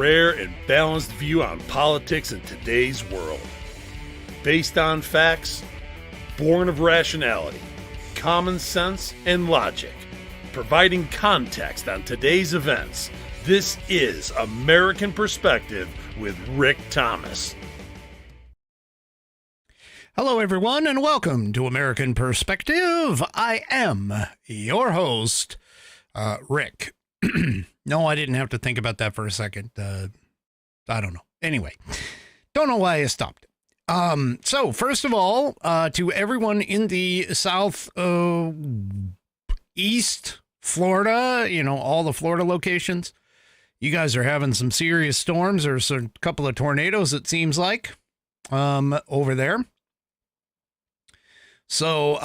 rare and balanced view on politics in today's world. Based on facts, born of rationality, common sense, and logic, providing context on today's events, this is American Perspective with Rick Thomas. Hello, everyone, and welcome to American Perspective. I am your host, Rick. No, I didn't have to think about that for a second. I don't know. Anyway, don't know why I stopped. So first of all, to everyone in the South East Florida, all the Florida locations, you guys are having some serious storms. There's a couple of tornadoes, it seems like, over there. So,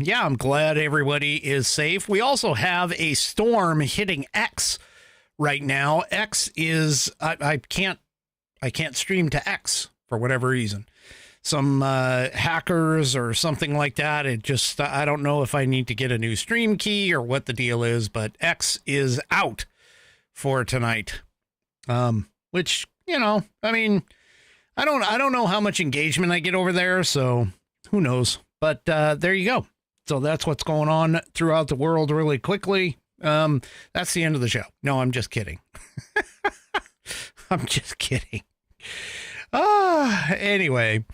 yeah, I'm glad everybody is safe. We also have a storm hitting X right now. X is, I can't stream to X for whatever reason. Some hackers or something like that. I don't know if I need to get a new stream key or what the deal is, but X is out for tonight. Which, I mean, I don't know how much engagement I get over there, so who knows? But there you go. So that's what's going on throughout the world really quickly. That's the end of the show. No, I'm just kidding. I'm just kidding. Anyway.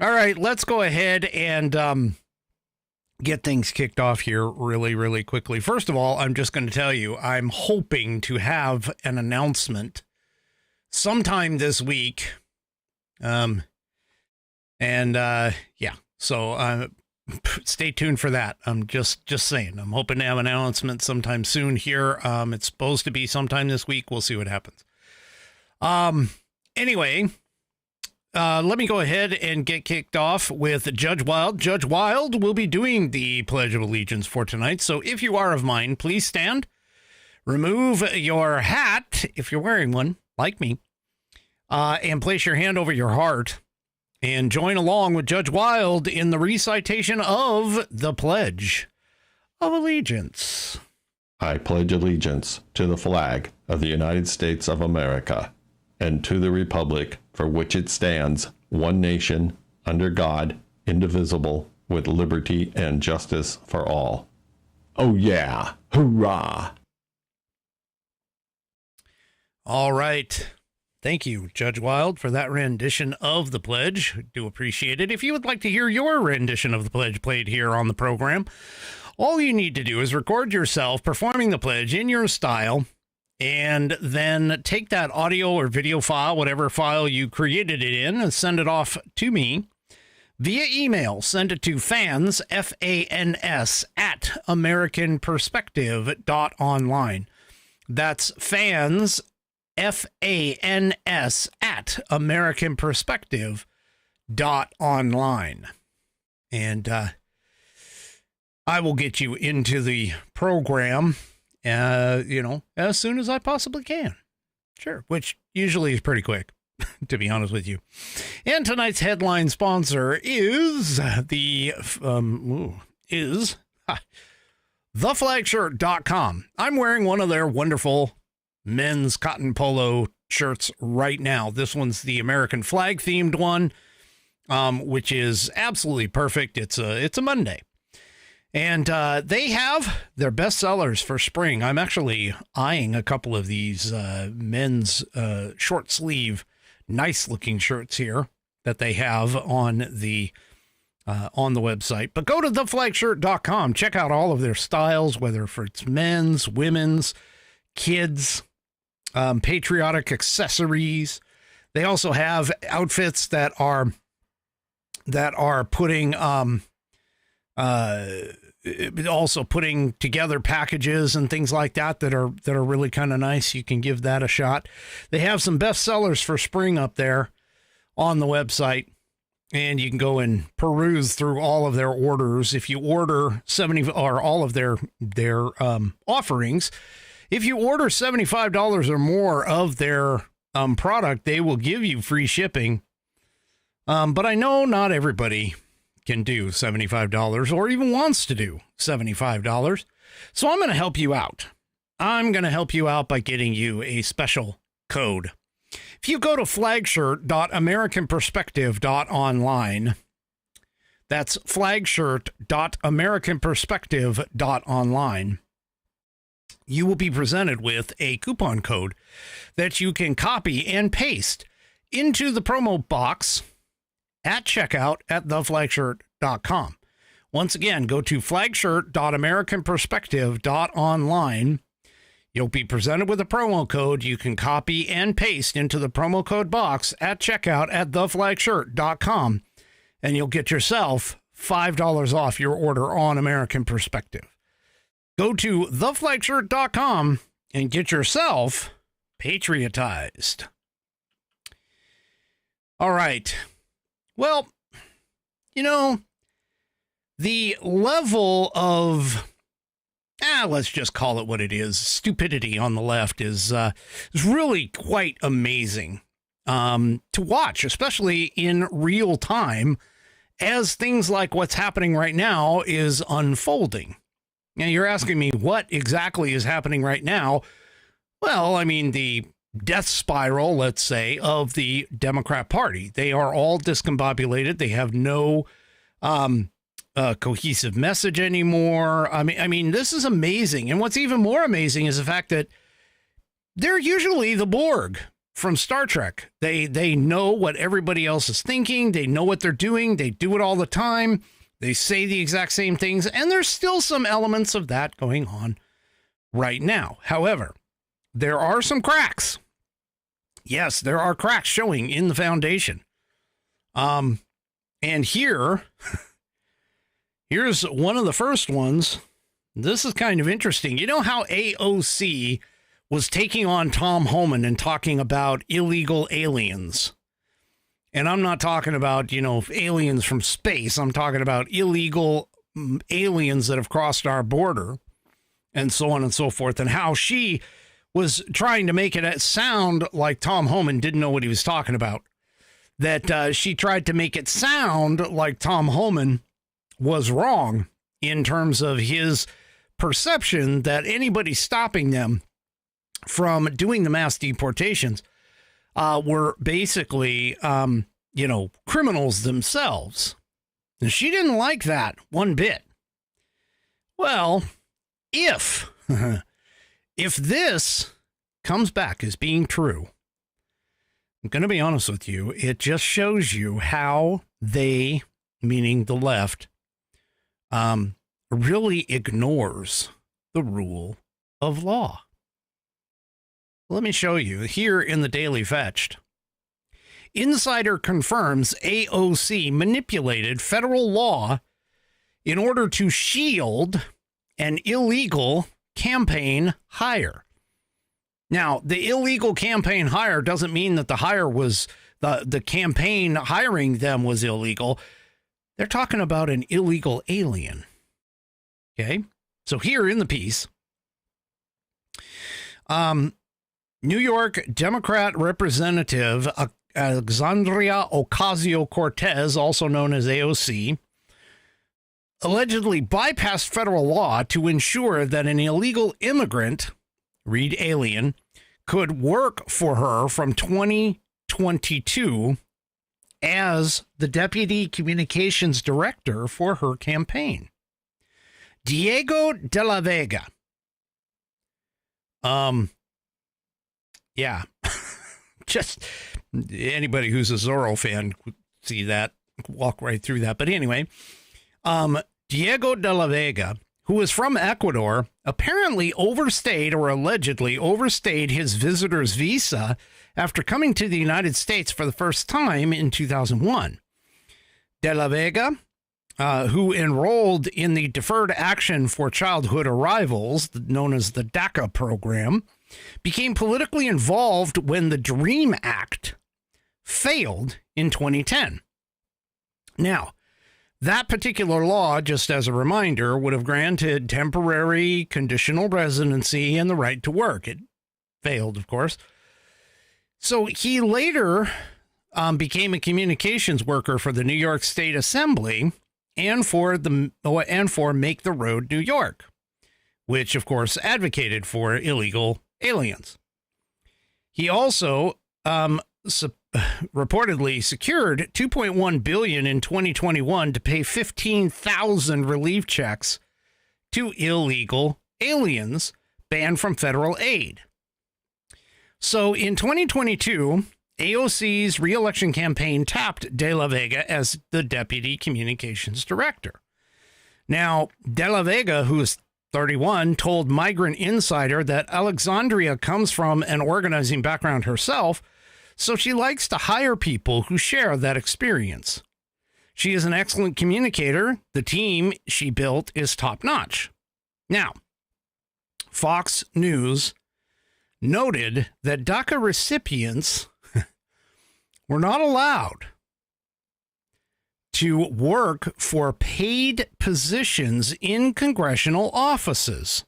All right, let's go ahead and get things kicked off here really, really quickly. First of all, I'm just going to tell you, I'm hoping to have an announcement sometime this week. Yeah. So stay tuned for that. I'm just saying, I'm hoping to have an announcement sometime soon here. It's supposed to be sometime this week. We'll see what happens. Anyway, let me go ahead and get kicked off with Judge Wild. Judge Wild will be doing the Pledge of Allegiance for tonight. So if you are of mine, please stand, remove your hat if you're wearing one, like me, and place your hand over your heart. And join along with Judge Wild in the recitation of the Pledge of Allegiance. I pledge allegiance to the flag of the United States of America and to the republic for which it stands, one nation, under God, indivisible, with liberty and justice for all. Oh yeah, hurrah! All right. Thank you, Judge Wild, for that rendition of the pledge. Do appreciate it. If you would like to hear your rendition of the pledge played here on the program, all you need to do is record yourself performing the pledge in your style, and then take that audio or video file, whatever file you created it in, and send it off to me via email. Send it to fans, F-A-N-S, at americanperspective.online. That's fans, F-A-N-S, at americanperspective.online. And I will get you into the program, as soon as I possibly can. Sure, which usually is pretty quick, to be honest with you. And tonight's headline sponsor is theflagshirt.com. I'm wearing one of their wonderful men's cotton polo shirts right now. This one's the American flag themed one, which is absolutely perfect. It's a Monday, and they have their best sellers for spring. I'm actually eyeing a couple of these men's short sleeve, nice looking shirts here that they have on the website. But go to theflagshirt.com. Check out all of their styles, whether it's men's, women's, kids, patriotic accessories. They also have outfits that are putting also putting together packages and things like that are really kind of nice. You can give that a shot. They have some best sellers for spring up there on the website, and you can go and peruse through all of their orders. If you order 70 or all of their offerings, if you order $75 or more of their product, they will give you free shipping. But I know not everybody can do $75 or even wants to do $75. So I'm going to help you out. I'm going to help you out by getting you a special code. If you go to flagshirt.americanperspective.online, that's flagshirt.americanperspective.online, you will be presented with a coupon code that you can copy and paste into the promo box at checkout at theflagshirt.com. Once again, go to flagshirt.americanperspective.online. You'll be presented with a promo code you can copy and paste into the promo code box at checkout at theflagshirt.com, and you'll get yourself $5 off your order on American Perspective. Go to theflagshirt.com and get yourself patriotized. All right. Well, you know, the level of, let's just call it what it is, stupidity on the left is really quite amazing to watch, especially in real time, as things like what's happening right now is unfolding. Now, you're asking me what exactly is happening right now. Well, I mean, the death spiral, let's say, of the Democrat Party. They are all discombobulated. They have no cohesive message anymore. I mean, this is amazing. And what's even more amazing is the fact that they're usually the Borg from Star Trek. They know what everybody else is thinking. They know what they're doing. They do it all the time. They say the exact same things, and there's still some elements of that going on right now. However, there are some cracks. Yes, there are cracks showing in the foundation. And here's one of the first ones. This is kind of interesting. You know how AOC was taking on Tom Homan and talking about illegal aliens? And I'm not talking about, aliens from space. I'm talking about illegal aliens that have crossed our border and so on and so forth, and how she was trying to make it sound like Tom Homan didn't know what he was talking about. That she tried to make it sound like Tom Homan was wrong in terms of his perception that anybody stopping them from doing the mass deportations were basically, criminals themselves. And she didn't like that one bit. Well, if this comes back as being true, I'm going to be honest with you, it just shows you how they, meaning the left, really ignores the rule of law. Let me show you here in the Daily Fetched. Insider confirms AOC manipulated federal law in order to shield an illegal campaign hire. Now, the illegal campaign hire doesn't mean that the hire was the campaign hiring them was illegal. They're talking about an illegal alien. Okay, so here in the piece, New York Democrat Representative Alexandria Ocasio-Cortez, also known as AOC, allegedly bypassed federal law to ensure that an illegal immigrant, read alien, could work for her from 2022 as the deputy communications director for her campaign. Diego de la Vega. Yeah, just anybody who's a Zorro fan would see that, walk right through that. But anyway, Diego de la Vega, who is from Ecuador, apparently allegedly overstayed his visitor's visa after coming to the United States for the first time in 2001. De la Vega, who enrolled in the Deferred Action for Childhood Arrivals, known as the DACA program, became politically involved when the DREAM Act failed in 2010. Now, that particular law, just as a reminder, would have granted temporary conditional residency and the right to work. It failed, of course. So he later became a communications worker for the New York State Assembly and for Make the Road New York, which, of course, advocated for illegal aliens. He also reportedly secured $2.1 billion in 2021 to pay 15,000 relief checks to illegal aliens banned from federal aid. So in 2022, AOC's re-election campaign tapped De La Vega as the deputy communications director. Now, De La Vega, who is 31, told Migrant Insider that Alexandria comes from an organizing background herself, so she likes to hire people who share that experience. She is an excellent communicator. The team she built is top-notch. Now, Fox News noted that DACA recipients were not allowed to work for paid positions in congressional offices,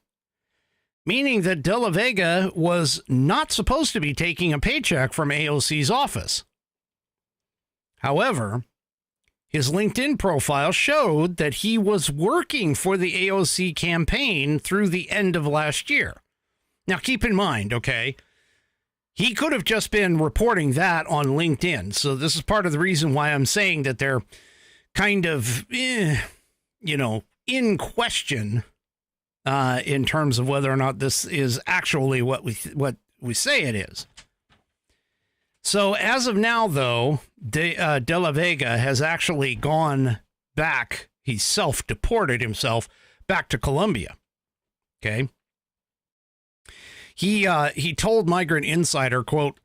meaning that De La Vega was not supposed to be taking a paycheck from AOC's office. However, his LinkedIn profile showed that he was working for the AOC campaign through the end of last year. Now, keep in mind, okay, he could have just been reporting that on LinkedIn. So this is part of the reason why I'm saying that they're kind of, in question in terms of whether or not this is actually what we say it is. So as of now, though, De La Vega has actually gone back. He self-deported himself back to Colombia. Okay. He told Migrant Insider, quote,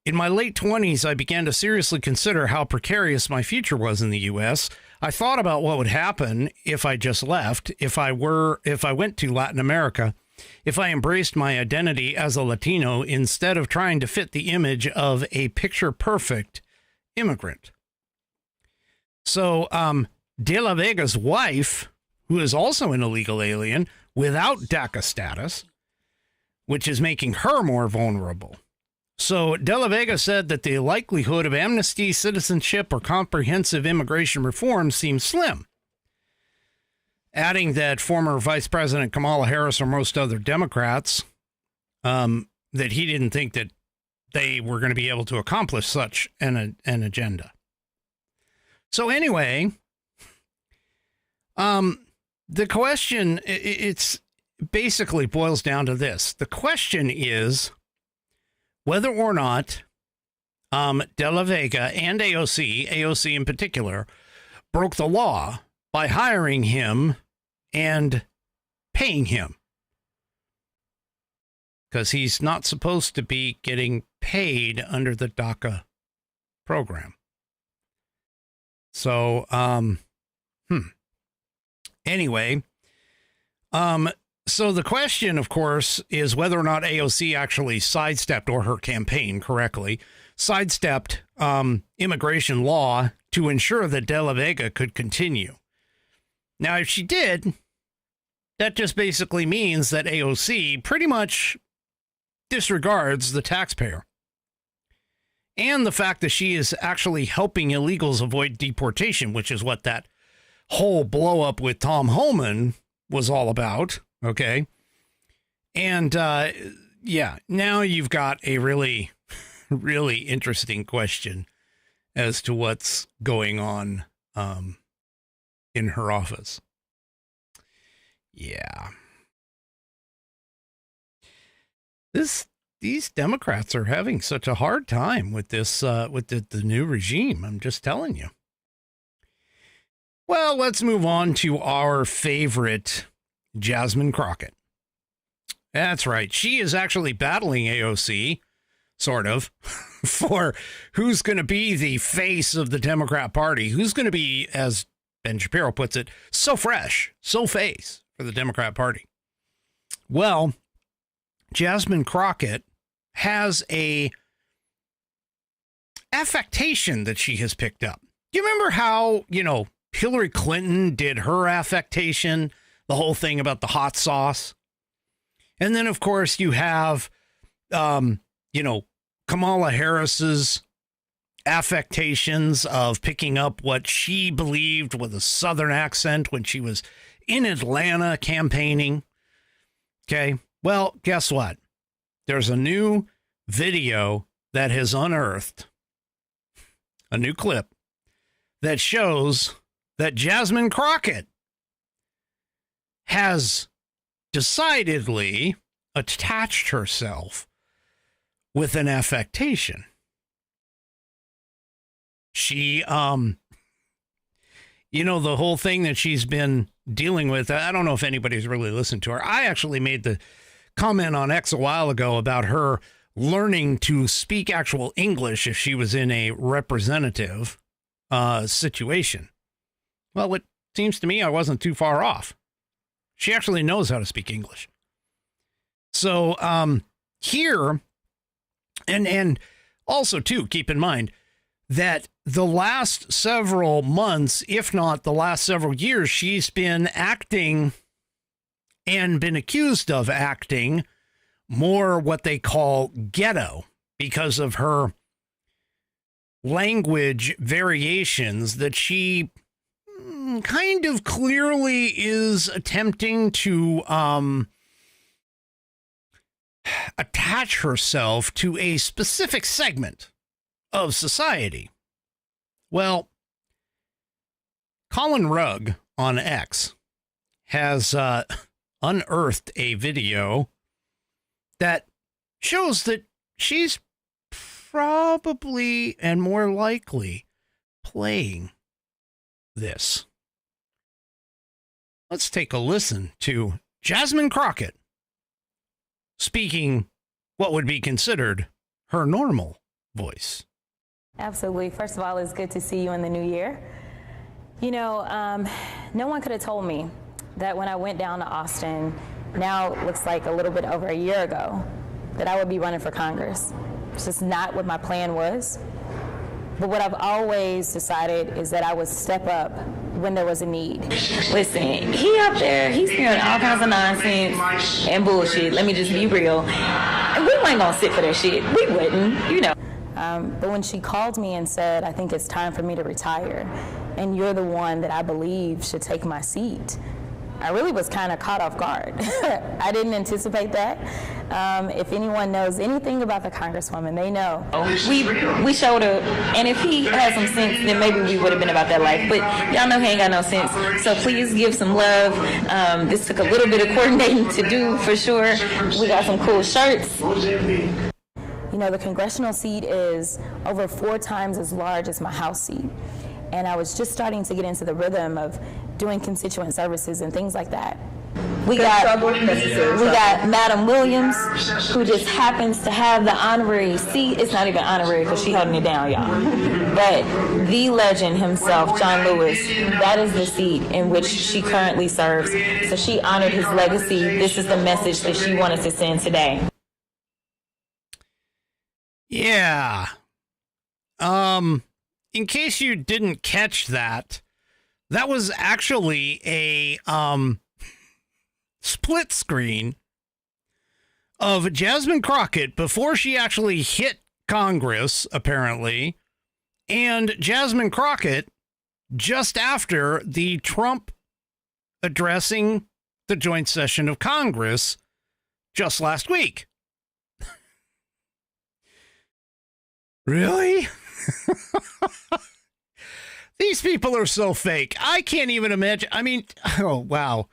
"In my late 20s, I began to seriously consider how precarious my future was in the U.S. I thought about what would happen if I just left, if I went to Latin America, if I embraced my identity as a Latino instead of trying to fit the image of a picture-perfect immigrant." So, De La Vega's wife, who is also an illegal alien without DACA status, which is making her more vulnerable. So De La Vega said that the likelihood of amnesty, citizenship, or comprehensive immigration reform seems slim, adding that former Vice President Kamala Harris or most other Democrats, that he didn't think that they were going to be able to accomplish such an agenda. So anyway, the question, it's basically boils down to this. The question is whether or not De La Vega and AOC in particular, broke the law by hiring him and paying him. Because he's not supposed to be getting paid under the DACA program. So, anyway, so the question, of course, is whether or not AOC actually sidestepped, or her campaign correctly, sidestepped immigration law to ensure that De La Vega could continue. Now, if she did, that just basically means that AOC pretty much disregards the taxpayer. And the fact that she is actually helping illegals avoid deportation, which is what that whole blow up with Tom Homan was all about. Okay. And, yeah, now you've got a really, really interesting question as to what's going on, in her office. Yeah. These Democrats are having such a hard time with this, with the new regime. I'm just telling you. Well, let's move on to our favorite, Jasmine Crockett. That's right. She is actually battling AOC, sort of, for who's going to be the face of the Democrat Party, who's going to be, as Ben Shapiro puts it, so fresh, so face for the Democrat Party. Well, Jasmine Crockett has a affectation that she has picked up. Do you remember how, Hillary Clinton did her affectation, the whole thing about the hot sauce? And then, of course, you have, Kamala Harris's affectations of picking up what she believed was a Southern accent when she was in Atlanta campaigning. Okay. Well, guess what? There's a new video that has unearthed a new clip that shows that Jasmine Crockett has decidedly attached herself with an affectation. She, the whole thing that she's been dealing with, I don't know if anybody's really listened to her. I actually made the comment on X a while ago about her learning to speak actual English if she was in a representative situation. Well, it seems to me I wasn't too far off. She actually knows how to speak English. So here, and also, too, keep in mind that the last several months, if not the last several years, she's been acting and been accused of acting more what they call ghetto because of her language variations that she kind of clearly is attempting to attach herself to a specific segment of society. Well, Colin Rugg on X has unearthed a video that shows that she's probably and more likely playing this. Let's take a listen to Jasmine Crockett speaking what would be considered her normal voice. Absolutely. First of all, it's good to see you in the new year. No one could have told me that when I went down to Austin, now it looks like a little bit over a year ago, that I would be running for Congress. It's just not what my plan was. But what I've always decided is that I would step up when there was a need. Listen, he up there, he's spewing all kinds of nonsense and bullshit. Let me just be real. And we weren't gonna sit for that shit. We wouldn't, But when she called me and said, I think it's time for me to retire, and you're the one that I believe should take my seat, I really was kind of caught off guard. I didn't anticipate that. If anyone knows anything about the Congresswoman, they know. We showed up, and if he had some sense, then maybe we would have been about that life. But y'all know he ain't got no sense. So please give some love. This took a little bit of coordinating to do, for sure. We got some cool shirts. The congressional seat is over 4 times as large as my House seat. And I was just starting to get into the rhythm of doing constituent services and things like that. We got Madam Williams, who just happens to have the honorary seat. It's not even honorary because she's holding it down, y'all. But the legend himself, John Lewis, that is the seat in which she currently serves. So she honored his legacy. This is the message that she wanted to send today. Yeah. In case you didn't catch that, that was actually a split screen of Jasmine Crockett before she actually hit Congress, apparently, and Jasmine Crockett just after the Trump addressing the joint session of Congress just last week. Really? These people are so fake. I can't even imagine. I mean, oh, wow.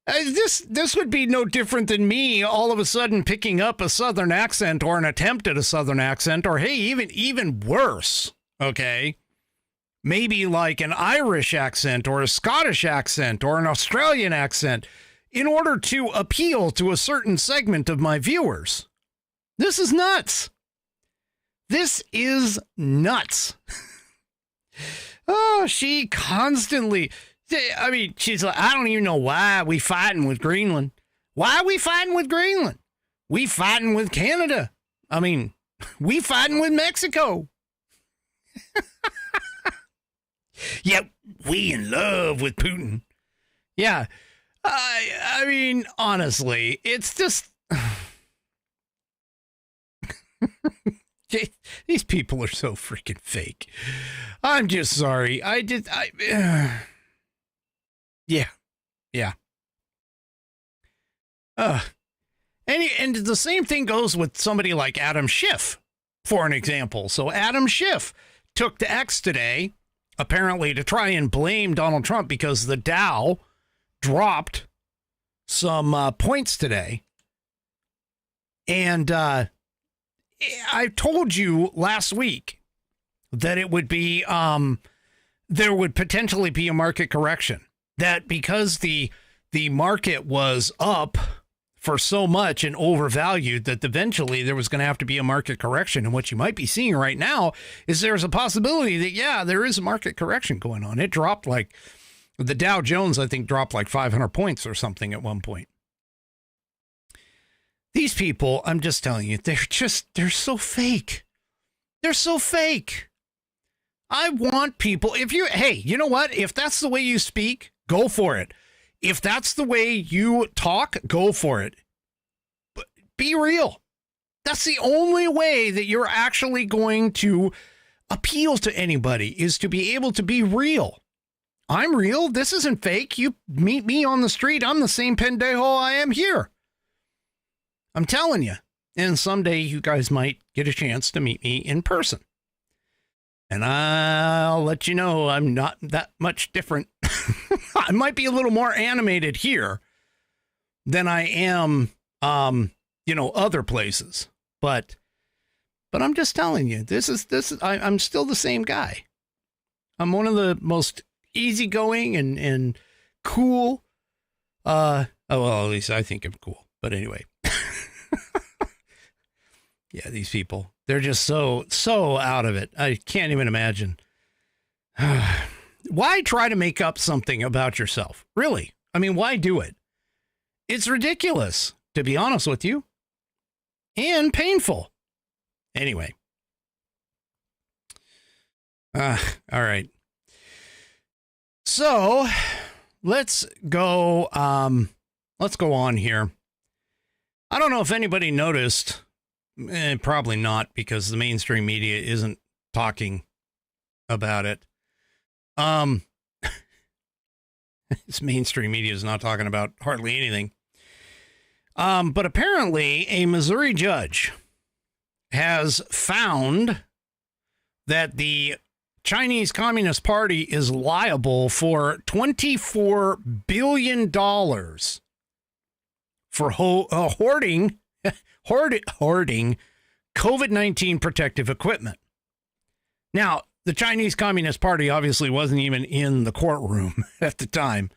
This would be no different than me all of a sudden picking up a Southern accent or an attempt at a Southern accent, or hey, even worse, okay? Maybe like an Irish accent or a Scottish accent or an Australian accent in order to appeal to a certain segment of my viewers. This is nuts. This is nuts. Oh, she constantly, I mean, she's like, I don't even know why we fighting with Greenland. Why are we fighting with Greenland? We fighting with Canada. I mean, we fighting with Mexico. Yeah, we in love with Putin. Yeah. I mean, honestly, it's just... These people are so freaking fake. I'm just sorry. Yeah. And the same thing goes with somebody like Adam Schiff, for an example. So Adam Schiff took to X today, apparently to try and blame Donald Trump because the Dow dropped some points today. And I told you last week that it would be, there would potentially be a market correction. That because the market was up for so much and overvalued that eventually there was going to have to be a market correction. And what you might be seeing right now is there's a possibility that, yeah, there is a market correction going on. It dropped like, the Dow Jones, I think, dropped like 500 points or something at one point. These people, I'm just telling you, they're so fake. They're so fake. I want people, hey, you know what? If that's the way you speak, go for it. If that's the way you talk, go for it. But be real. That's the only way that you're actually going to appeal to anybody, is to be able to be real. I'm real. This isn't fake. You meet me on the street, I'm the same pendejo I am here. I'm telling you. And someday you guys might get a chance to meet me in person. And I'll let you know I'm not that much different. I might be a little more animated here than I am, other places. But I'm just telling you, I'm still the same guy. I'm one of the most easygoing and cool. Well, at least I think I'm cool. But anyway. Yeah, these people, they're just so out of it. I can't even imagine. Why try to make up something about yourself? Really? I mean, why do it? It's ridiculous, to be honest with you, and painful. Anyway. All right. So let's go on here. I don't know if anybody noticed. Probably not, because the mainstream media isn't talking about it. This mainstream media is not talking about hardly anything. But apparently a Missouri judge has found that the Chinese Communist Party is liable for $24 billion for hoarding COVID-19 protective equipment. Now, the Chinese Communist Party obviously wasn't even in the courtroom at the time.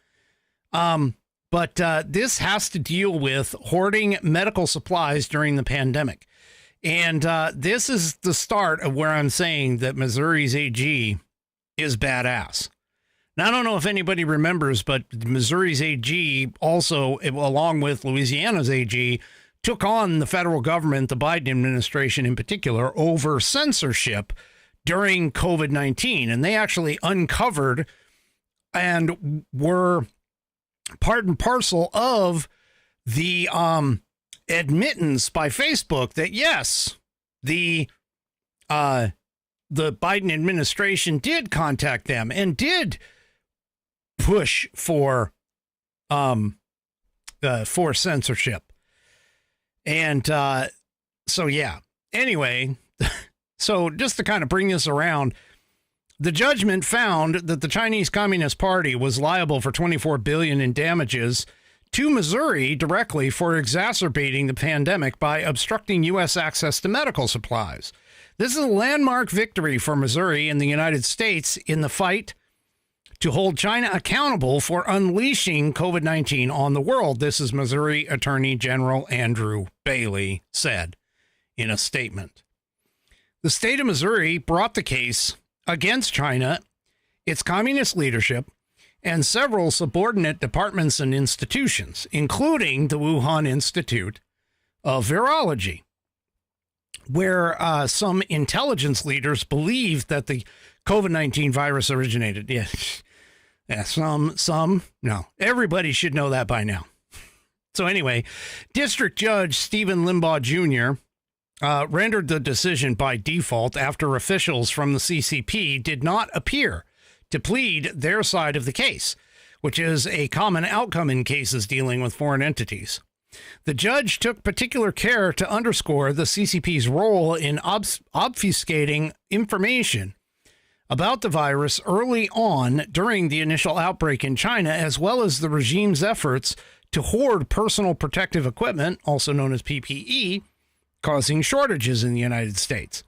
But this has to deal with hoarding medical supplies during the pandemic. And this is the start of where I'm saying that Missouri's AG is badass. Now, I don't know if anybody remembers, but Missouri's AG also, along with Louisiana's AG, took on the federal government, the Biden administration in particular, over censorship during COVID-19. And they actually uncovered and were part and parcel of the admittance by Facebook that, yes, the Biden administration did contact them and did push for censorship. And so, yeah, anyway, so just to kind of bring this around, the judgment found that the Chinese Communist Party was liable for $24 billion in damages to Missouri directly for exacerbating the pandemic by obstructing U.S. access to medical supplies. This is a landmark victory for Missouri and the United States in the fight to hold China accountable for unleashing COVID-19 on the world. This is Missouri Attorney General Andrew Bailey said in a statement. The state of Missouri brought the case against China, its communist leadership, and several subordinate departments and institutions, including the Wuhan Institute of Virology, where some intelligence leaders believed that the COVID-19 virus originated. Yeah, some, no. Everybody should know that by now. So anyway, District Judge Stephen Limbaugh Jr. Rendered the decision by default after officials from the CCP did not appear to plead their side of the case, which is a common outcome in cases dealing with foreign entities. The judge took particular care to underscore the CCP's role in obfuscating information about the virus early on during the initial outbreak in China, as well as the regime's efforts to hoard personal protective equipment, also known as PPE, causing shortages in the United States.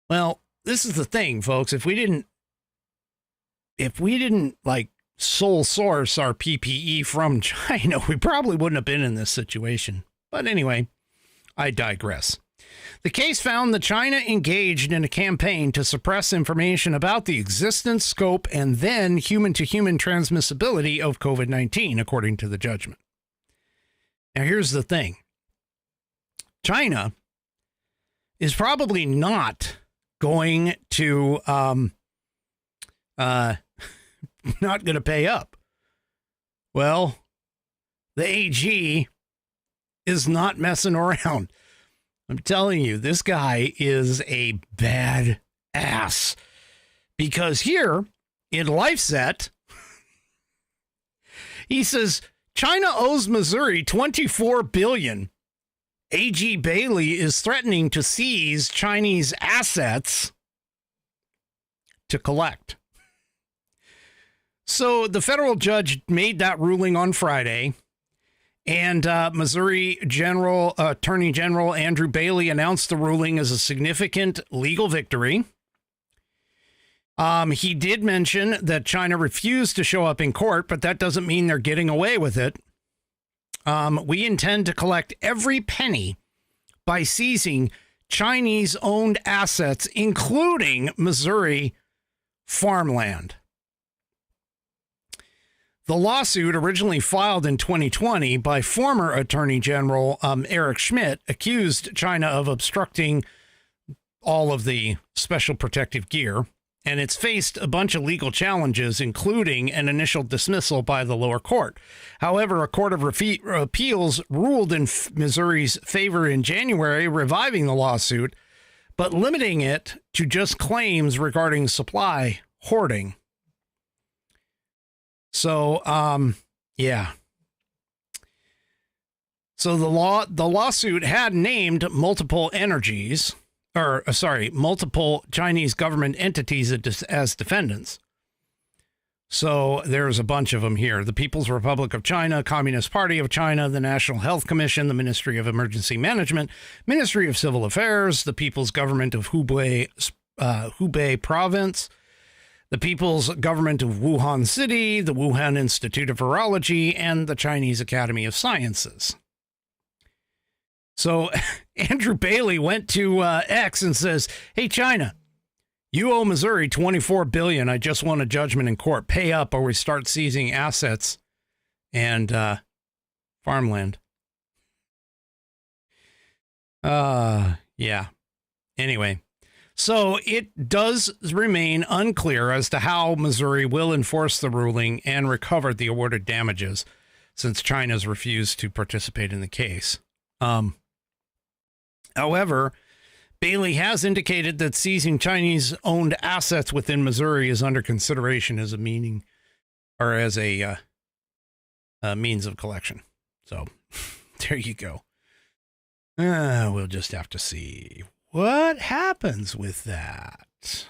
Well, this is the thing, folks. If we didn't like sole source our PPE from China, we probably wouldn't have been in this situation. But anyway, I digress. The case found that China engaged in a campaign to suppress information about the existence, scope, and then human-to-human transmissibility of COVID-19, according to the judgment. Now, here's the thing. China is probably not going to not going to pay up. Well, the AG is not messing around. I'm telling you, this guy is a bad ass. Because here in LifeSet, he says China owes Missouri $24 billion. AG Bailey is threatening to seize Chinese assets to collect. So the federal judge made that ruling on Friday, and Missouri Attorney General Andrew Bailey announced the ruling as a significant legal victory. He did mention that China refused to show up in court, but that doesn't mean they're getting away with it. We intend to collect every penny by seizing Chinese-owned assets, including Missouri farmland. The lawsuit, originally filed in 2020 by former Attorney General Eric Schmidt, accused China of obstructing all of the special protective gear, and it's faced a bunch of legal challenges, including an initial dismissal by the lower court. However, a court of appeals ruled in Missouri's favor in January, reviving the lawsuit, but limiting it to just claims regarding supply hoarding. So, yeah. So the lawsuit had named multiple Chinese government entities as defendants. So there's a bunch of them here. The People's Republic of China, Communist Party of China, the National Health Commission, the Ministry of Emergency Management, Ministry of Civil Affairs, the People's Government of Hubei Province, the People's Government of Wuhan City, the Wuhan Institute of Virology, and the Chinese Academy of Sciences. So Andrew Bailey went to X and says, "Hey, China, you owe Missouri $24 billion. I just won a judgment in court. Pay up or we start seizing assets and farmland." Yeah. Anyway. So it does remain unclear as to how Missouri will enforce the ruling and recover the awarded damages, since China's refused to participate in the case. However, Bailey has indicated that seizing Chinese-owned assets within Missouri is under consideration as a means of collection. So there you go. We'll just have to see what happens with that.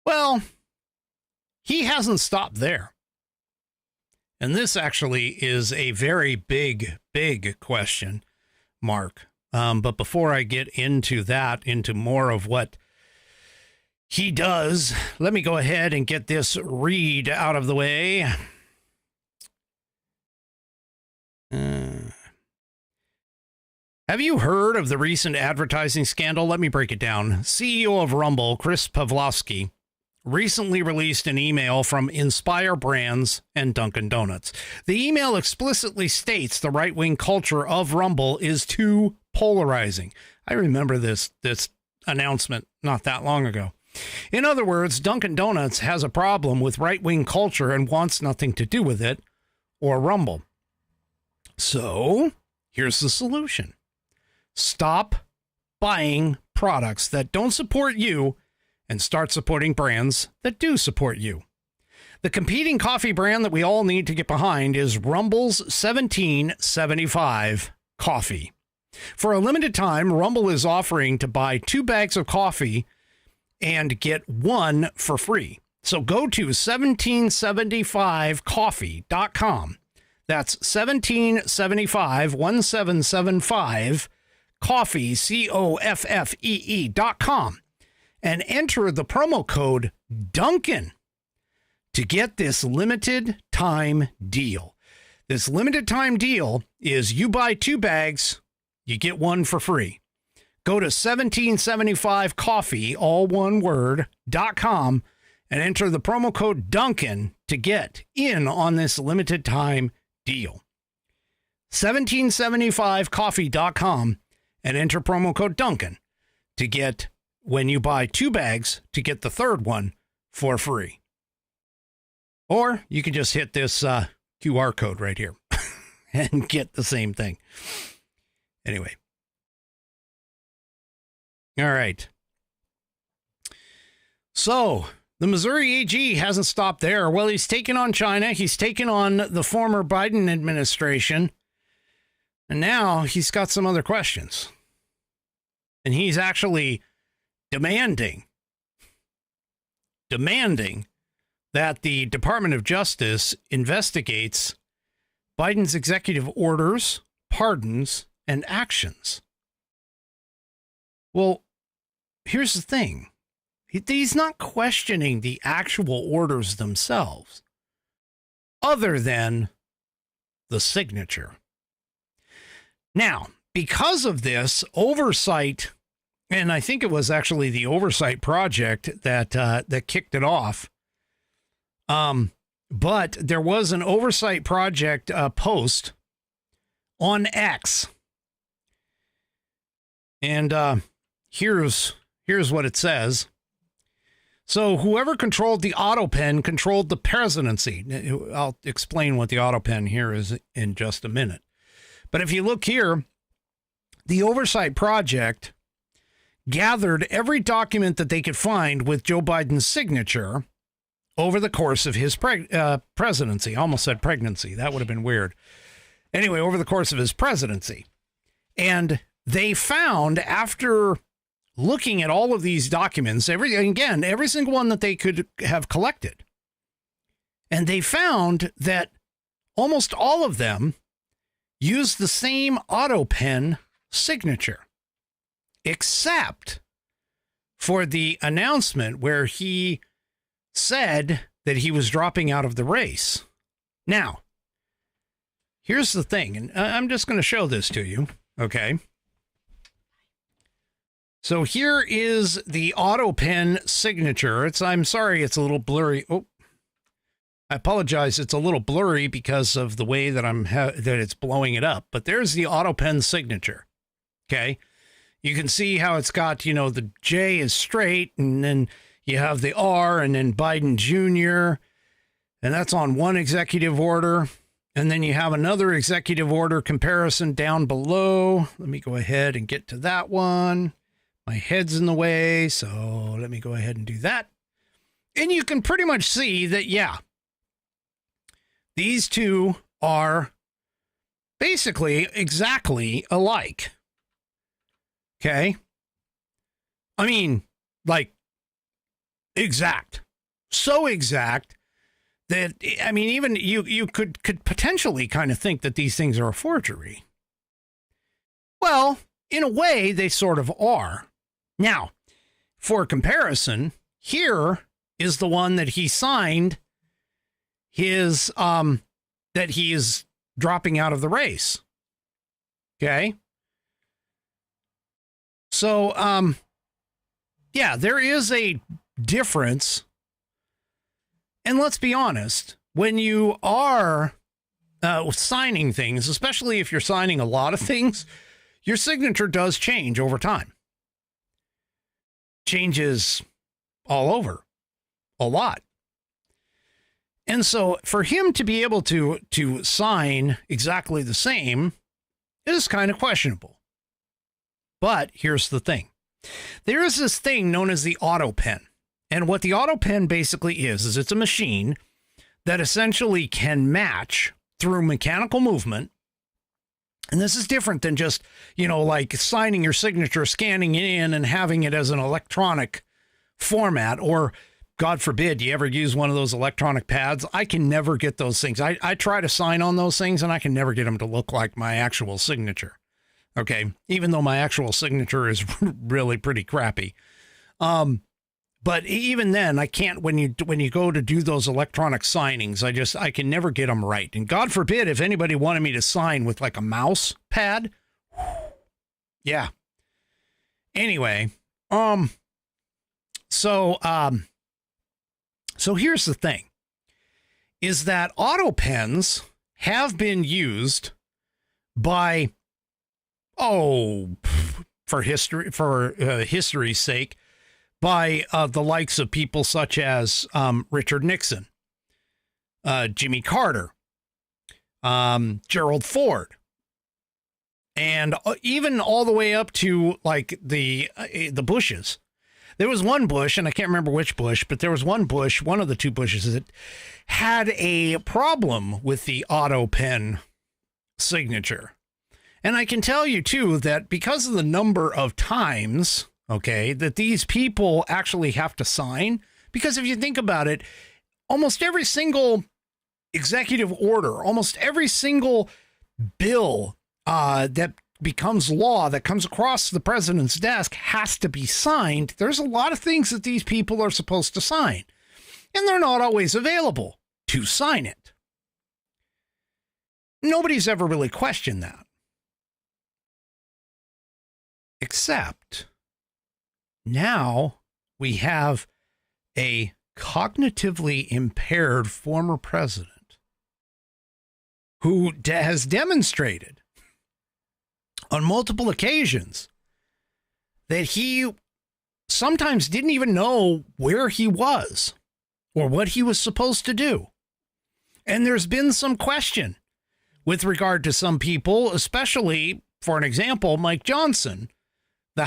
Well, he hasn't stopped there. And this actually is a very big question mark. But before I get into that, into more of what he does, let me go ahead and get this read out of the way. Have you heard of the recent advertising scandal? Let me break it down. CEO of Rumble, Chris Pavlovsky, recently released an email from Inspire Brands and Dunkin' Donuts. The email explicitly states the right-wing culture of Rumble is too polarizing. I remember this announcement not that long ago. In other words, Dunkin' Donuts has a problem with right-wing culture and wants nothing to do with it, or Rumble. So, here's the solution. Stop buying products that don't support you and start supporting brands that do support you. The competing coffee brand that we all need to get behind is Rumble's 1775 coffee. For a limited time, Rumble is offering to buy 2 bags of coffee and get 1 for free. So go to 1775coffee.com. That's 1775, 1775 coffee, COFFEE.com, and enter the promo code Duncan to get this limited time deal. This limited time deal is you buy 2 bags, you get 1 for free. Go to 1775coffee, all one word, .com, and enter the promo code Duncan to get in on this limited time deal. 1775coffee.com and enter promo code Duncan to get, when you buy 2 bags, to get the 3rd one for free. Or you can just hit this QR code right here and get the same thing. Anyway. All right. So the Missouri AG hasn't stopped there. Well, he's taken on China. He's taken on the former Biden administration. And now he's got some other questions. And he's actually demanding that the Department of Justice investigates Biden's executive orders, pardons, and actions. Well, here's the thing. He's not questioning the actual orders themselves, other than the signature. Now, because of this oversight, and I think it was actually the Oversight Project that kicked it off, but there was an Oversight Project post on X, and here's what it says. So whoever controlled the auto pen controlled the presidency. I'll explain what the auto pen here is in just a minute. But if you look here, the Oversight Project gathered every document that they could find with Joe Biden's signature over the course of his presidency. I almost said pregnancy. That would have been weird. Anyway, over the course of his presidency. And they found, after looking at all of these documents, every single one that they could have collected, and they found that almost all of them used the same auto pen signature, except for the announcement where he said that he was dropping out of the race. Now, here's the thing, and I'm just going to show this to you, okay? So here is the auto pen signature. I'm sorry, it's a little blurry. Oh, I apologize. It's a little blurry because of the way that that it's blowing it up. But there's the auto pen signature. Okay, you can see how it's got, the J is straight, and then you have the R, and then Biden Jr., and that's on one executive order. And then you have another executive order comparison down below. Let me go ahead and get to that one. My head's in the way, so let me go ahead and do that. And you can pretty much see that, yeah, these two are basically exactly alike. Okay? I mean, like, exact. So exact that, I mean, even you could potentially kind of think that these things are a forgery. Well, in a way, they sort of are. Now, for comparison, here is the one that he signed his, that he is dropping out of the race. Okay. So, yeah, there is a difference. And let's be honest, when you are signing things, especially if you're signing a lot of things, your signature does change over time. Changes all over a lot. And so for him to be able to sign exactly the same is kind of questionable. But here's the thing. There is this thing known as the auto pen. And what the auto pen basically is it's a machine that essentially can match through mechanical movement. And this is different than just, like signing your signature, scanning it in and having it as an electronic format, or God forbid you ever use one of those electronic pads. I can never get those things. I try to sign on those things and I can never get them to look like my actual signature. Okay. Even though my actual signature is really pretty crappy. But even then I can't, when you go to do those electronic signings, I can never get them right. And God forbid if anybody wanted me to sign with like a mouse pad. Yeah. Anyway, So here's the thing, is that auto pens have been used by, for history's sake, by the likes of people such as Richard Nixon, Jimmy Carter, Gerald Ford, and even all the way up to like the Bushes. There was one Bush, and I can't remember which Bush, but there was one Bush, one of the two Bushes, that had a problem with the auto pen signature. And I can tell you, too, that because of the number of times, that these people actually have to sign, because if you think about it, almost every single executive order, almost every single bill that becomes law that comes across the president's desk has to be signed. There's a lot of things that these people are supposed to sign, and they're not always available to sign it. Nobody's ever really questioned that. Except now we have a cognitively impaired former president who has demonstrated on multiple occasions that he sometimes didn't even know where he was or what he was supposed to do. And there's been some question with regard to some people, especially, for an example, Mike Johnson, the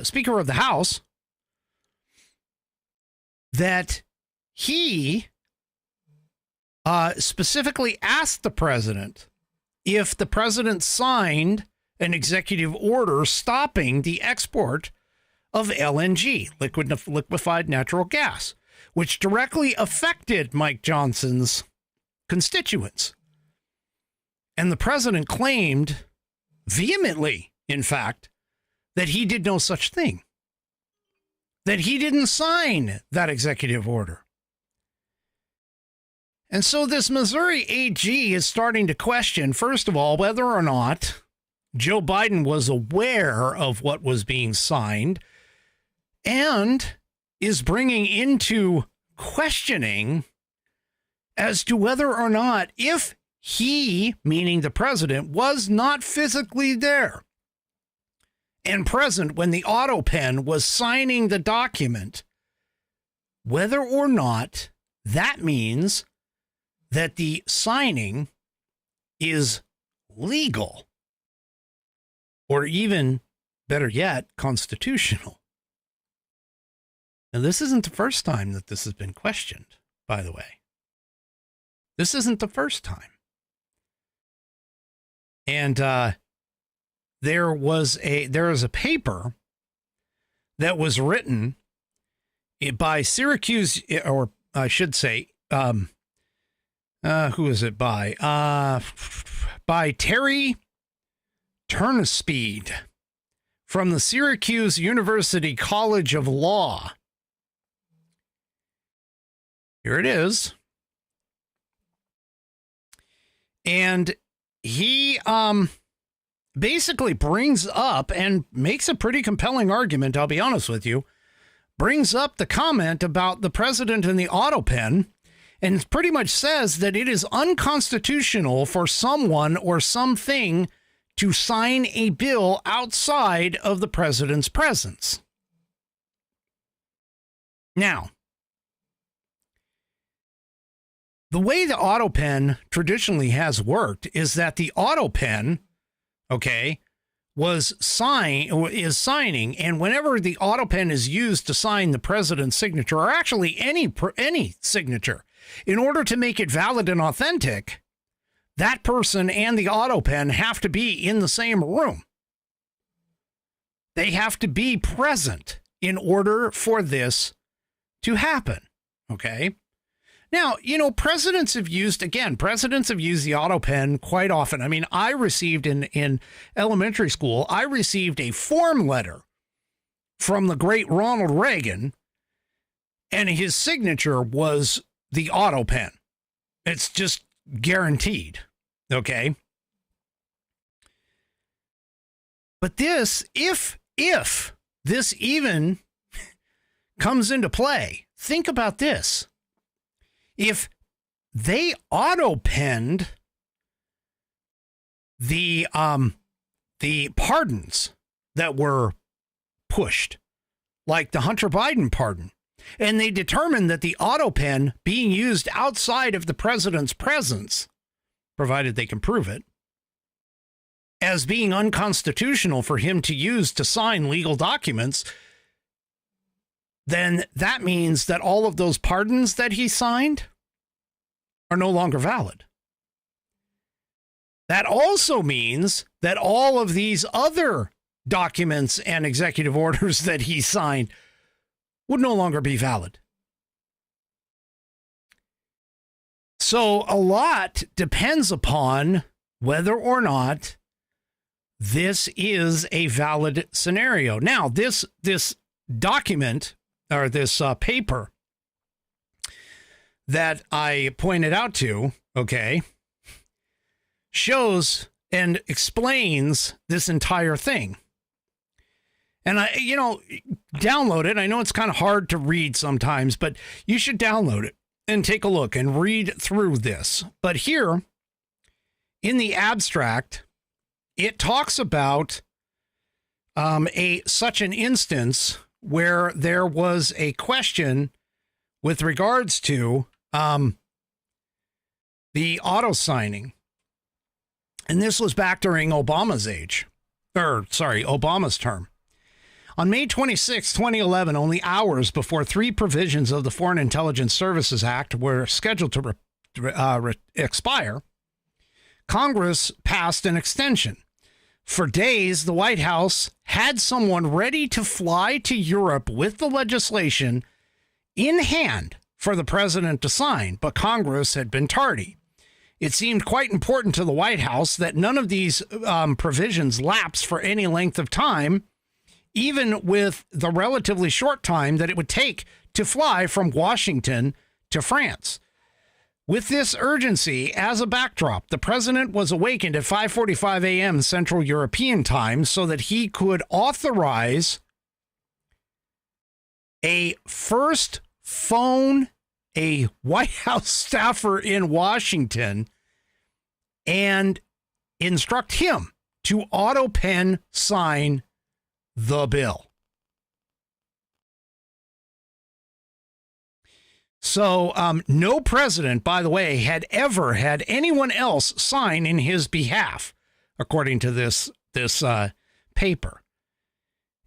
Speaker of the House, that he specifically asked the president if the president signed an executive order stopping the export of LNG, liquefied natural gas, which directly affected Mike Johnson's constituents. And the president claimed vehemently, in fact, that he did no such thing, that he didn't sign that executive order. And so this Missouri AG is starting to question, first of all, whether or not Joe Biden was aware of what was being signed, and is bringing into questioning as to whether or not, if he, meaning the president, was not physically there and present when the auto pen was signing the document, whether or not that means that the signing is legal, or even better yet, constitutional. Now, this isn't the first time that this has been questioned, by the way. This isn't the first time. And there is a paper that was written by Syracuse, or I should say, who is it by? By Terry Turnspede from the Syracuse University College of Law. Here it is. And he basically brings up and makes a pretty compelling argument, I'll be honest with you, brings up the comment about the president and the auto pen, and pretty much says that it is unconstitutional for someone or something to sign a bill outside of the president's presence. Now, the way the auto pen traditionally has worked is that the auto pen, is signing, and whenever the auto pen is used to sign the president's signature, or actually any signature, in order to make it valid and authentic, that person and the auto pen have to be in the same room. They have to be present in order for this to happen. Okay. Now, presidents have used the auto pen quite often. I mean, I received in elementary school, I received a form letter from the great Ronald Reagan, and his signature was the auto pen. It's just guaranteed. Okay. But this, if this even comes into play, think about this. If they auto-penned the pardons that were pushed, like the Hunter Biden pardon, and they determined that the auto pen being used outside of the president's presence, provided they can prove it, as being unconstitutional for him to use to sign legal documents, then that means that all of those pardons that he signed are no longer valid. That also means that all of these other documents and executive orders that he signed would no longer be valid. So a lot depends upon whether or not this is a valid scenario. Now, this document, or this paper that I pointed out to, okay, shows and explains this entire thing. And download it. I know it's kind of hard to read sometimes, but you should download it and take a look and read through this. But here in the abstract, it talks about such an instance where there was a question with regards to the auto signing. And this was back during Obama's term. On May 26, 2011, only hours before three provisions of the Foreign Intelligence Services Act were scheduled to expire, Congress passed an extension. For days, the White House had someone ready to fly to Europe with the legislation in hand for the president to sign, but Congress had been tardy. It seemed quite important to the White House that none of these provisions lapse for any length of time, even with the relatively short time that it would take to fly from Washington to France. With this urgency as a backdrop, the president was awakened at 5:45 a.m. Central European time so that he could authorize phone a White House staffer in Washington and instruct him to auto pen sign the bill. So no president, by the way, had ever had anyone else sign in his behalf, according to this paper.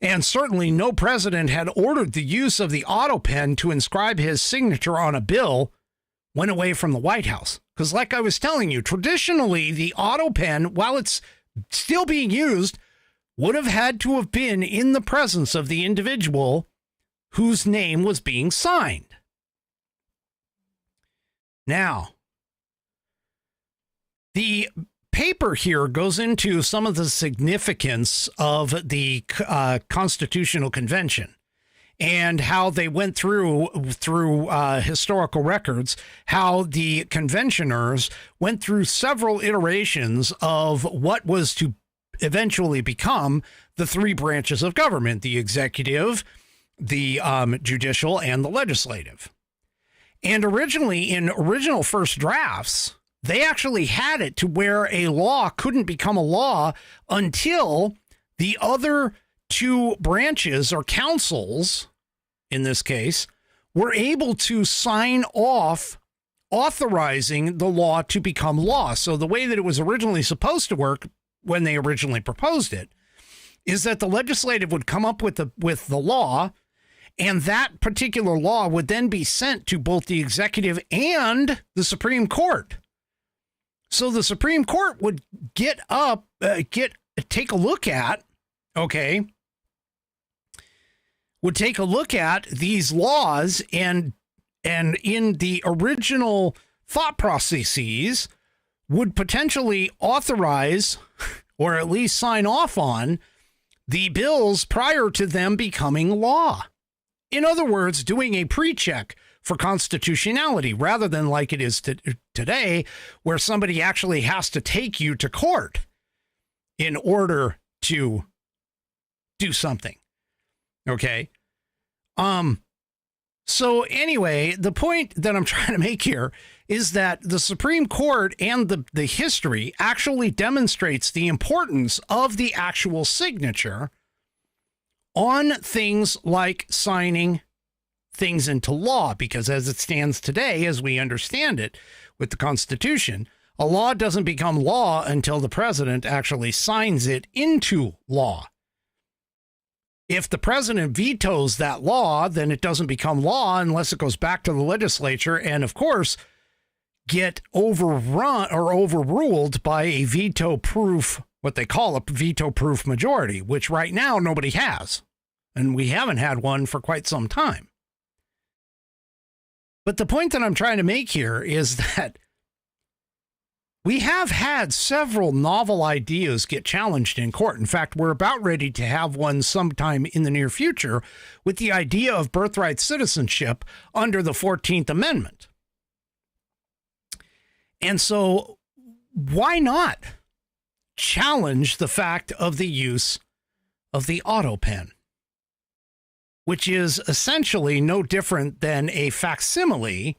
And certainly no president had ordered the use of the auto pen to inscribe his signature on a bill when away from the White House. Because like I was telling you, traditionally the auto pen, while it's still being used, would have had to have been in the presence of the individual whose name was being signed. Now, the paper here goes into some of the significance of the Constitutional Convention and how they went through historical records, how the conventioners went through several iterations of what was to eventually become the three branches of government: the executive, the judicial, and the legislative. And originally, in original first drafts, they actually had it to where a law couldn't become a law until the other two branches, or councils, in this case, were able to sign off authorizing the law to become law. So the way that it was originally supposed to work when they originally proposed it is that the legislative would come up with the law, and that particular law would then be sent to both the executive and the Supreme Court. So the Supreme Court would take a look at, would take a look at these laws, and in the original thought processes would potentially authorize or at least sign off on the bills prior to them becoming law. In other words, doing a pre-check for constitutionality rather than like it is today, where somebody actually has to take you to court in order to do something. Okay. So anyway, the point that I'm trying to make here is that the Supreme Court and the history actually demonstrates the importance of the actual signature on things like signing things into law, because as it stands today, as we understand it with the Constitution, a law doesn't become law until the president actually signs it into law. If the president vetoes that law, then it doesn't become law unless it goes back to the legislature and, of course, get overrun or overruled by a veto-proof, what they call a veto-proof majority, which right now nobody has. And we haven't had one for quite some time. But the point that I'm trying to make here is that we have had several novel ideas get challenged in court. In fact, we're about ready to have one sometime in the near future with the idea of birthright citizenship under the 14th Amendment. And so why not challenge the fact of the use of the auto pen, which is essentially no different than a facsimile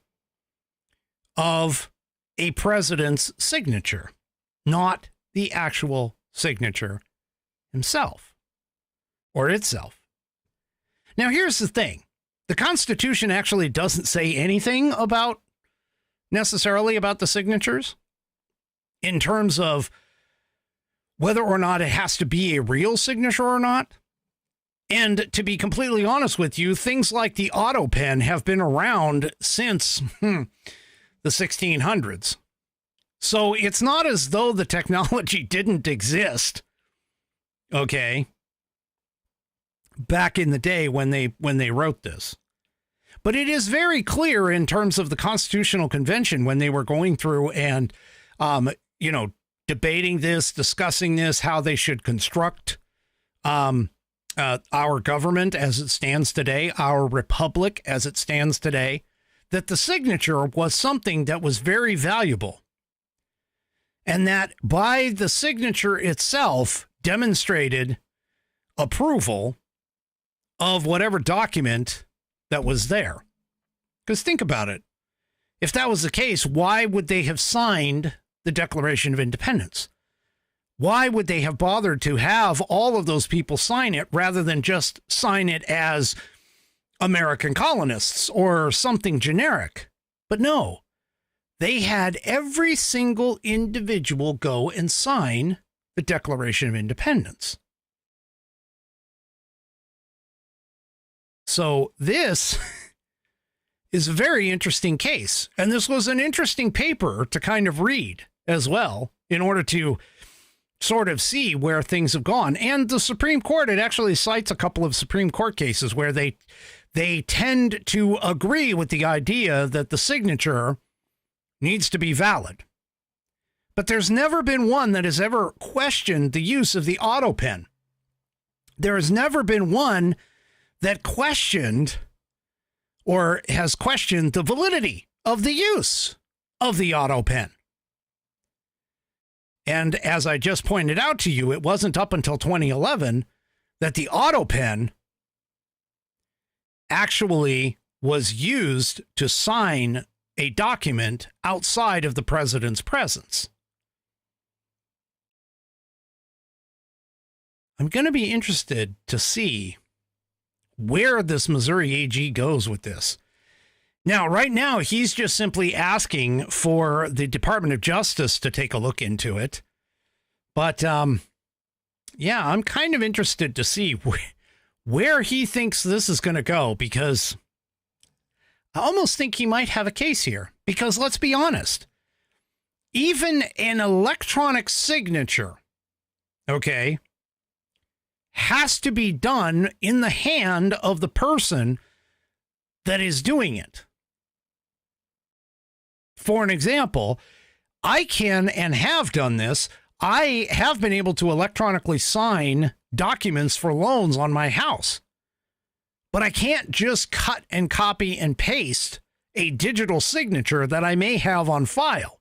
of a president's signature, not the actual signature himself or itself. Now, here's the thing. The Constitution actually doesn't say anything necessarily about the signatures in terms of whether or not it has to be a real signature or not. And to be completely honest with you, things like the auto pen have been around since the 1600s. So it's not as though the technology didn't exist, back in the day when they wrote this. But it is very clear in terms of the Constitutional Convention when they were going through and, debating this, discussing this, how they should construct our government as it stands today, our republic as it stands today, that the signature was something that was very valuable. And that by the signature itself demonstrated approval of whatever document that was there. Because think about it. If that was the case, why would they have signed the Declaration of Independence? Why would they have bothered to have all of those people sign it rather than just sign it as American colonists or something generic? But no, they had every single individual go and sign the Declaration of Independence. So this is a very interesting case. And this was an interesting paper to kind of read as well in order to sort of see where things have gone. And the Supreme Court, it actually cites a couple of Supreme Court cases where they tend to agree with the idea that the signature needs to be valid. But there's never been one that has ever questioned the use of the auto pen. There has never been one that questioned or has questioned the validity of the use of the auto pen. And as I just pointed out to you, it wasn't up until 2011 that the auto pen actually was used to sign a document outside of the president's presence. I'm going to be interested to see where this Missouri AG goes with this. Now, right now, he's just simply asking for the Department of Justice to take a look into it. But yeah, I'm kind of interested to see where he thinks this is going to go, because I almost think he might have a case here. Because let's be honest, even an electronic signature, okay, has to be done in the hand of the person that is doing it. For an example, I can and have done this. I have been able to electronically sign documents for loans on my house, but I can't just cut and copy and paste a digital signature that I may have on file.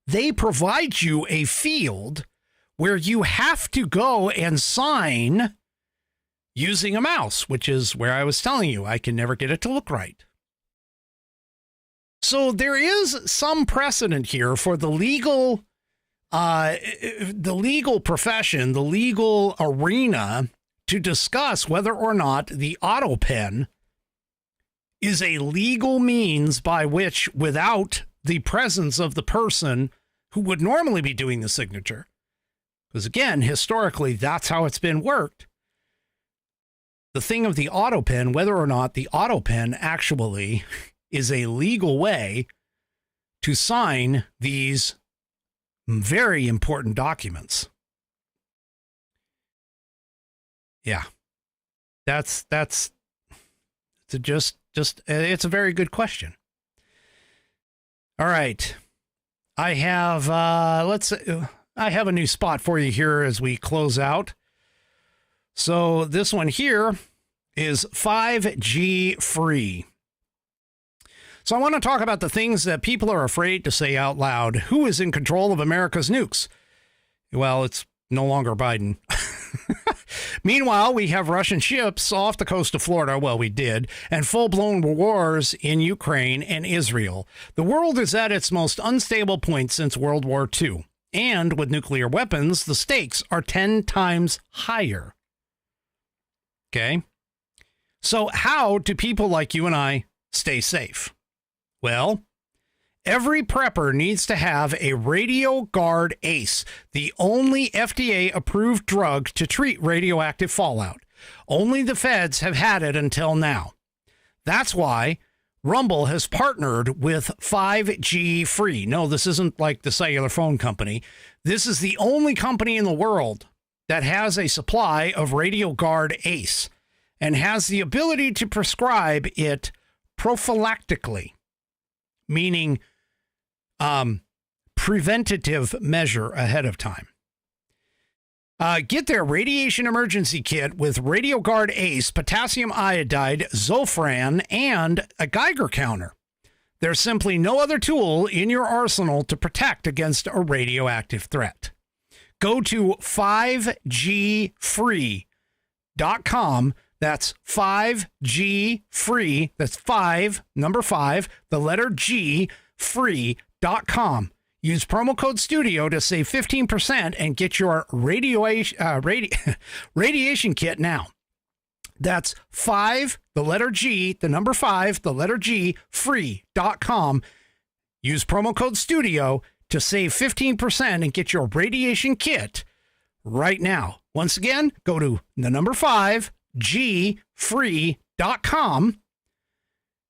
They provide you a field where you have to go and sign using a mouse, which is where I was telling you I can never get it to look right. So there is some precedent here for the legal profession, the legal arena, to discuss whether or not the auto pen is a legal means by which, without the presence of the person who would normally be doing the signature, because again, historically, that's how it's been worked. The thing of the auto pen, whether or not the auto pen actually is a legal way to sign these very important documents. Yeah, it's a very good question. All right. I have, I have a new spot for you here as we close out. So this one here is 5G free. So I want to talk about the things that people are afraid to say out loud. Who is in control of America's nukes? Well, it's no longer Biden. Meanwhile, we have Russian ships off the coast of Florida. Well, we did. And full-blown wars in Ukraine and Israel. The world is at its most unstable point since World War II. And with nuclear weapons, the stakes are 10 times higher. Okay? So how do people like you and I stay safe? Well, every prepper needs to have a Radio Guard ACE, the only FDA-approved drug to treat radioactive fallout. Only the feds have had it until now. That's why Rumble has partnered with 5G Free. No, this isn't like the cellular phone company. This is the only company in the world that has a supply of Radio Guard ACE and has the ability to prescribe it prophylactically, meaning preventative measure ahead of time. Get their radiation emergency kit with Radio Guard ACE, potassium iodide, Zofran, and a Geiger counter. There's simply no other tool in your arsenal to protect against a radioactive threat. Go to 5gfree.com. That's 5G-free. That's 5, number 5, the letter G, free.com. Use promo code STUDIO to save 15% and get your radiation kit now. That's 5, the letter G, the number 5, the letter G, free.com. Use promo code STUDIO to save 15% and get your radiation kit right now. Once again, go to the number 5, gfree.com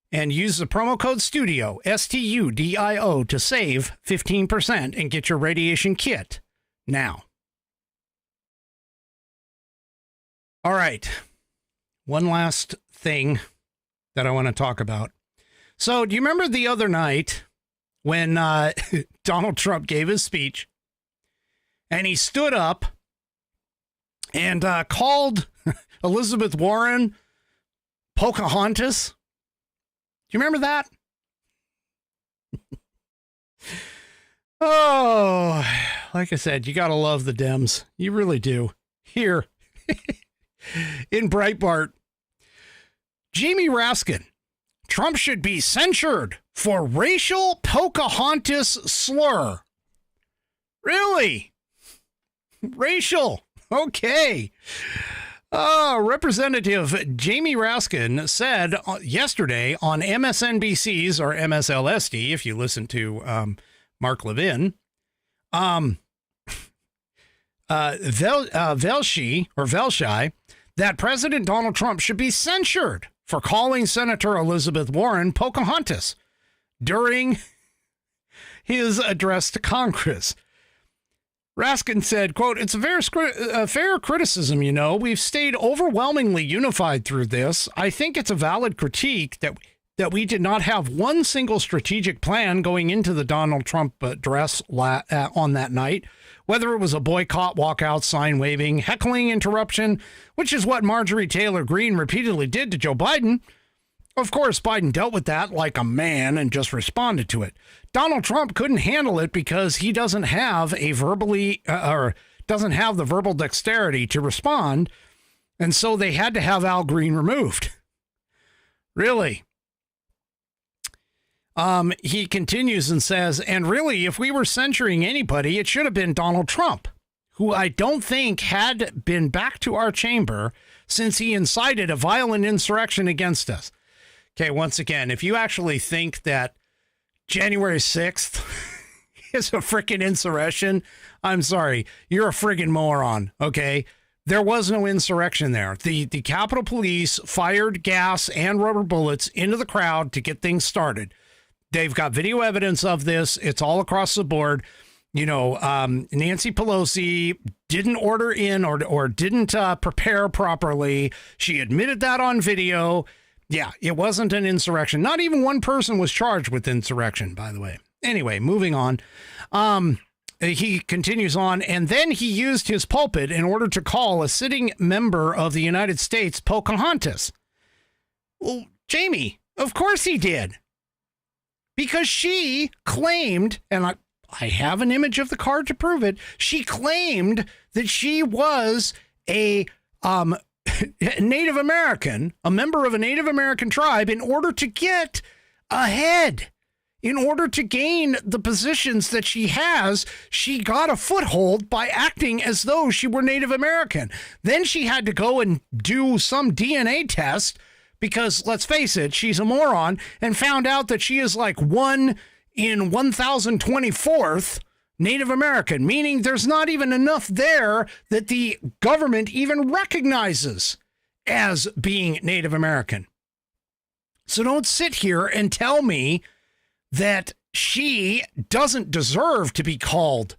and use the promo code STUDIO, STUDIO, to save 15% and get your radiation kit now. All right. One last thing that I want to talk about. So, do you remember the other night when Donald Trump gave his speech and he stood up and called Elizabeth Warren Pocahontas? Do you remember that? Oh, like I said, you got to love the Dems. You really do. Here in Breitbart, Jamie Raskin, Trump should be censured for racial Pocahontas slur. Really? Racial. Okay. Representative Jamie Raskin said yesterday on MSNBC's or MSLSD, if you listen to Mark Levin, Velshi that President Donald Trump should be censured for calling Senator Elizabeth Warren Pocahontas during his address to Congress. Raskin said, quote, "It's a fair criticism, you know. We've stayed overwhelmingly unified through this. I think it's a valid critique that we did not have one single strategic plan going into the Donald Trump address on that night, whether it was a boycott, walkout, sign waving, heckling, interruption, which is what Marjorie Taylor Greene repeatedly did to Joe Biden. Of course, Biden dealt with that like a man and just responded to it. Donald Trump couldn't handle it because he doesn't have the verbal dexterity to respond, and so they had to have Al Green removed." Really? He continues and says, "And really, if we were censuring anybody, it should have been Donald Trump, who I don't think had been back to our chamber since he incited a violent insurrection against us." Okay, once again, if you actually think that January 6th is a freaking insurrection, I'm sorry, you're a friggin' moron, okay? There was no insurrection there. The Capitol Police fired gas and rubber bullets into the crowd to get things started. They've got video evidence of this. It's all across the board. You know, Nancy Pelosi didn't order in or didn't prepare properly. She admitted that on video. Yeah, it wasn't an insurrection. Not even one person was charged with insurrection, by the way. Anyway, moving on. He continues on, and then he used his pulpit in order to call a sitting member of the United States Pocahontas. Well, Jamie, of course he did. Because she claimed, and I have an image of the card to prove it, she claimed that she was a Native American, a member of a Native American tribe, in order to get ahead, in order to gain the positions that she has. She got a foothold by acting as though she were Native American. Then she had to go and do some DNA test because, let's face it, she's a moron, and found out that she is like 1 in 1,024th Native American, meaning there's not even enough there that the government even recognizes as being Native American. So don't sit here and tell me that she doesn't deserve to be called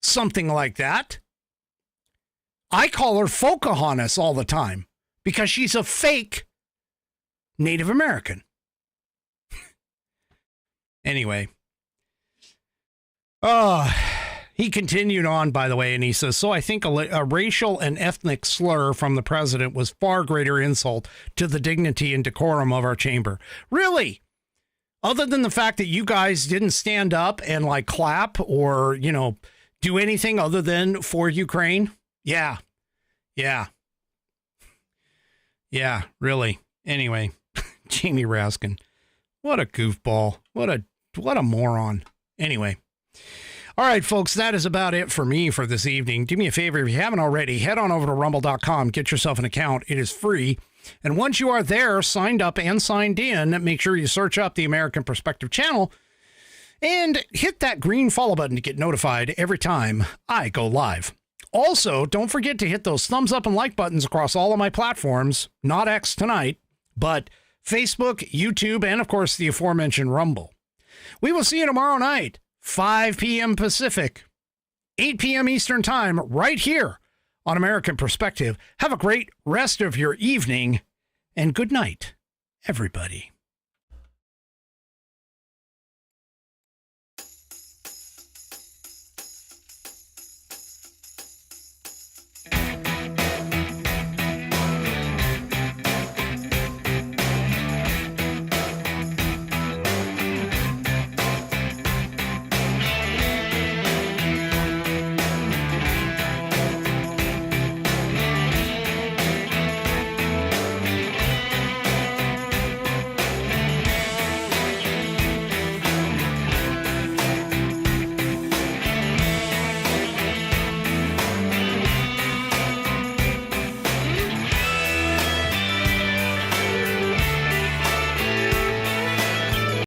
something like that. I call her Pocahontas all the time because she's a fake Native American. Anyway. He continued on, by the way, and he says, "So I think a racial and ethnic slur from the president was far greater insult to the dignity and decorum of our chamber." Really? Other than the fact that you guys didn't stand up and like clap or, you know, do anything other than for Ukraine? Yeah, really. Anyway, Jamie Raskin, what a goofball. What a moron. Anyway. All right, folks, that is about it for me for this evening. Do me a favor, if you haven't already, head on over to rumble.com, get yourself an account. It is free. And once you are there, signed up and signed in, make sure you search up the American Perspective channel and hit that green follow button to get notified every time I go live. Also, don't forget to hit those thumbs up and like buttons across all of my platforms, not X tonight, but Facebook, YouTube, and of course the aforementioned Rumble. We will see you tomorrow night, 5 p.m. Pacific, 8 p.m. Eastern Time, right here on American Perspective. Have a great rest of your evening, and good night, everybody.